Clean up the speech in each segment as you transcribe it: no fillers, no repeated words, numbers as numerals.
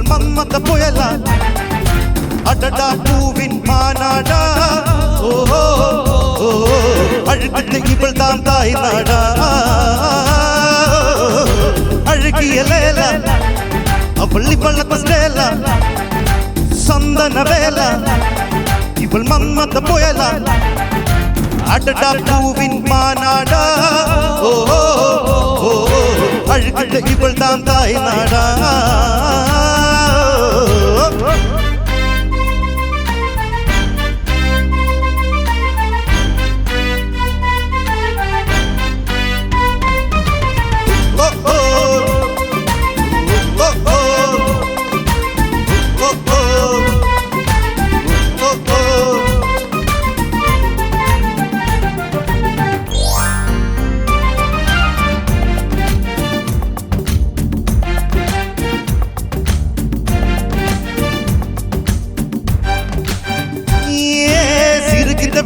இவள் மன்மத புயலா அடடா பூவின் மாநாடா ஓ அழுகிட்டு இவள் தான் தாய் நாடா அழகிய லேலா அவள் இவள ஸ்டேலா சந்தன வேலா இவள் மன்மத புயலா அடடா பூவின் மாநாடா ஓ அழுகிட்டு இவள் தான் தாய் நாடா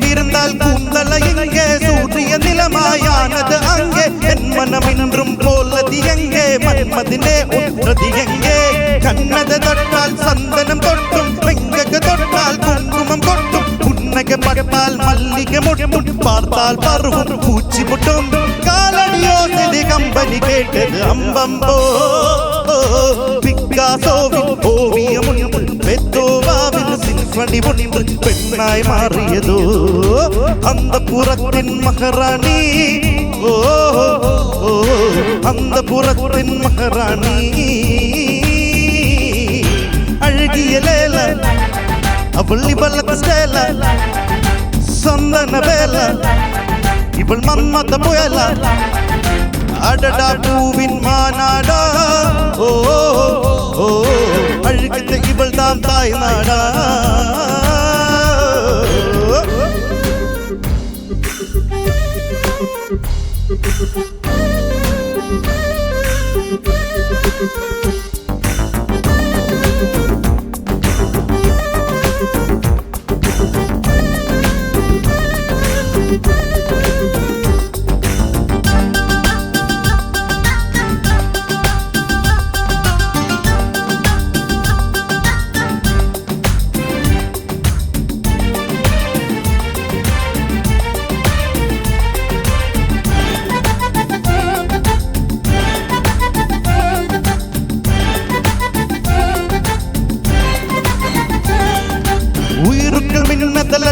விருந்தால் கூந்தல எங்கே சூரிய நிலமாயானது அங்கே என் மனம் இன்றும் போலது எங்கே மன்மதினே உற்றது எங்கே கண்ணத தொட்டால் சந்தனம் கொட்டும் வெங்கக தொட்டால் குங்குமம் கொட்டும் புன்னகை பட்டால் மல்லிகை முட்டும் பார்த்தால் பருவம் பூச்சி முட்டும் காலடியோ சிறு கம்பெனி கேட்டது அம்பம்போ பிக்காசோவின் ஓவியம் ஒன்று பெத்தோவாவின் சிம்பனி ஒன்று பெண்ணாய் மாறியதோ அந்த புறத்தின் மகாராணி ஓ அந்த புறத்தின் மகாராணி அழகிய லேலா அவள் இவள ஸ்டேலா சந்தன வேலா இவள் மன்மத புயலா அடடா பூவின் மாநாடா ஓ அழுகிட்ட இவள் தான் தாய் நாடா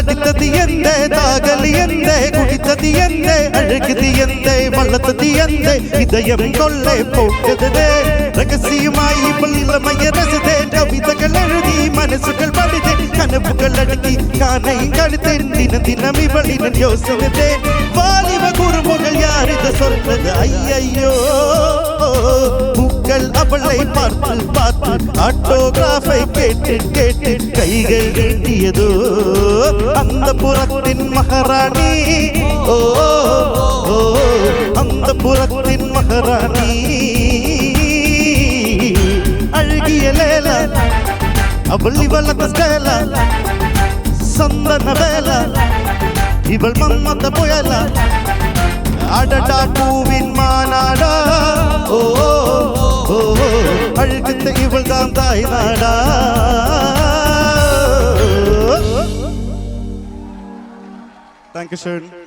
அடித்தது எந்த தாகலி எந்த குடித்தது எந்த அழகுது எந்த வளர்த்தது எந்த இதயம் கொள்ளை போக்குதே ரகசியமாய் இவள் இளமைய ரசிதே கவிதைகள் எழுதி மனசுகள் படித்தே கனவுகள் அடுக்கி கானை கடுத்தேன் தின தினம் இவளின் யோசனதே வாலிப குறும்புகள் யார் இதை சொல்றது ஐயையோ பூக்கள் அவளை பார்த்து பார்த்து ஆட்டோகிராஃபை கேட்டு கேட்டு கைகள் நீட்டியதோ அந்த புறத்தின் மகாராணி ஓ அந்த புறத்தின் மகாராணி அழகிய லேலா அவள் இவள ஸ்டேலா சந்தன வேலா இவள் மன்மத புயலா அடடா பூவின் மாநாடா ஓ அழுகிட்ட இவள் தான் தாய் நாடா Dankeschön.